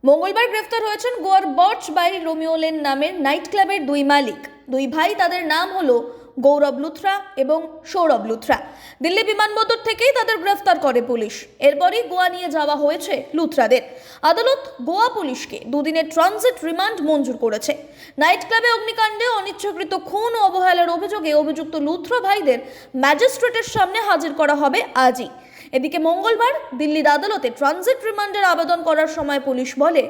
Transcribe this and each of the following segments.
মঙ্গলবার গ্রেফতার হয়েছেন গোয়ার বর্চ বাই রোমিও লেন নামের নাইট ক্লাবের দুই মালিক। দুই ভাই, তাদের নাম হলো গৌরব লুথরা এবং সৌরভ লুথরা। দিল্লি বিমানবন্দর থেকেই তাদের গ্রেফতার করে পুলিশ। এরপরই গোয়া নিয়ে যাওয়া হয়েছে লুথরাদের। আদালত গোয়া পুলিশকে দুদিনের ট্রানজিট রিমান্ড মঞ্জুর করেছে। নাইট ক্লাবে অগ্নিকাণ্ডে অনিচ্ছাকৃত খুন ও অবহেলার অভিযোগে অভিযুক্ত লুথরা ভাইদের ম্যাজিস্ট্রেটের সামনে হাজির করা হবে আজই। এদিকে মঙ্গলবার দিল্লির আদালতে ট্রানজিট রিমান্ডের আবেদন করার সময় পুলিশ বলে,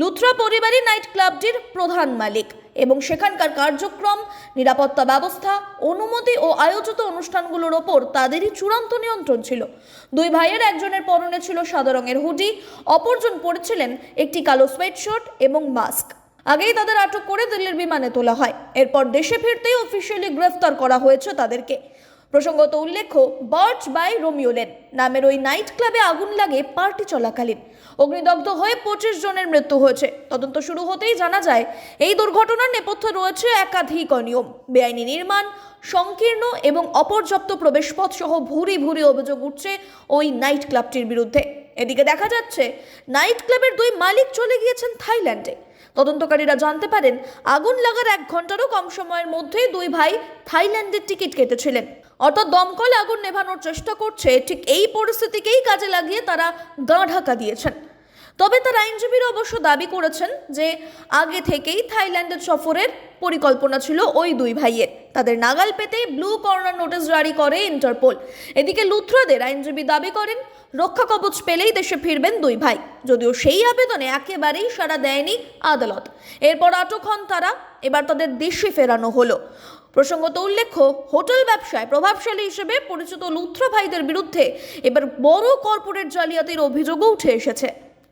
লুথরা পরিবারই নাইট ক্লাবটির প্রধান মালিক এবং সেখানকার কার্যক্রম, নিরাপত্তা ব্যবস্থা, অনুমতি ও আয়োজিত অনুষ্ঠানগুলোর ওপর তাদেরই চূড়ান্ত নিয়ন্ত্রণ ছিল। দুই ভাইয়ের একজনের পরনে ছিল সাদা রঙের হুডি, অপরজন পরেছিলেন একটি কালো সোয়েটশার্ট এবং মাস্ক। আগেই তাদের আটক করে দিল্লির বিমানে তোলা হয়। এরপর দেশে ফিরতেই অফিসিয়ালি গ্রেফতার করা হয়েছে তাদেরকে। প্রসঙ্গত উল্লেখ্য, বার্চ বাই রোমিও লেন নামের ওই নাইট ক্লাবে আগুন লাগে পার্টি চলাকালীন। অগ্নিদগ্ধ হয়ে 25 জনের মৃত্যু হয়েছে। তদন্ত শুরু হতেই জানা যায়, এই দুর্ঘটনার নেপথ্যে রয়েছে একাধিক অনিয়ম, বেআইনি নির্মাণ, সংকীর্ণ এবং অপর্যাপ্ত প্রবেশপথ সহ ভুরি ভুরি অভিযোগ উঠছে ওই নাইট ক্লাবটির বিরুদ্ধে। এদিকে দেখা যাচ্ছে, নাইট ক্লাবের দুই মালিক চলে গিয়েছেন থাইল্যান্ডে। তদন্তকারীরা জানতে পারেন, আগুন লাগার 1 ঘন্টারও কম সময়ের মধ্যেই দুই ভাই থাইল্যান্ডের টিকিট কেটেছিলেন। অর্থাৎ দমকল আগুন নেভানোর চেষ্টা করছে, ঠিক এই পরিস্থিতিকেই কাজে লাগিয়ে তারা গা ঢাকা দিয়েছেন। তবে তার আইনজীবীরা অবশ্য দাবি করেছেন যে আগে থেকেই থাইল্যান্ডের সফরের পরিকল্পনা ছিল ওই দুই ভাইয়ের। তাদের নাগাল পেতে ব্লু কর্নার নোটিশ জারি করে ইন্টারপোল। এদিকে লুথরাদের আইনজীবী দাবি করেন, রক্ষা কবচ পেলেই দেশে ফিরবেন দুই ভাই, যদিও সেই আবেদনে একেবারেই সাড়া দেয়নি আদালত। এরপর আটক হন তারা। এবার তাদের দেশে ফেরানো হলো। প্রসঙ্গত উল্লেখ্য, হোটেল ব্যবসায় প্রভাবশালী হিসেবে পরিচিত লুথরা ভাইদের বিরুদ্ধে এবার বড় কর্পোরেট জালিয়াতির অভিযোগও উঠে এসেছে।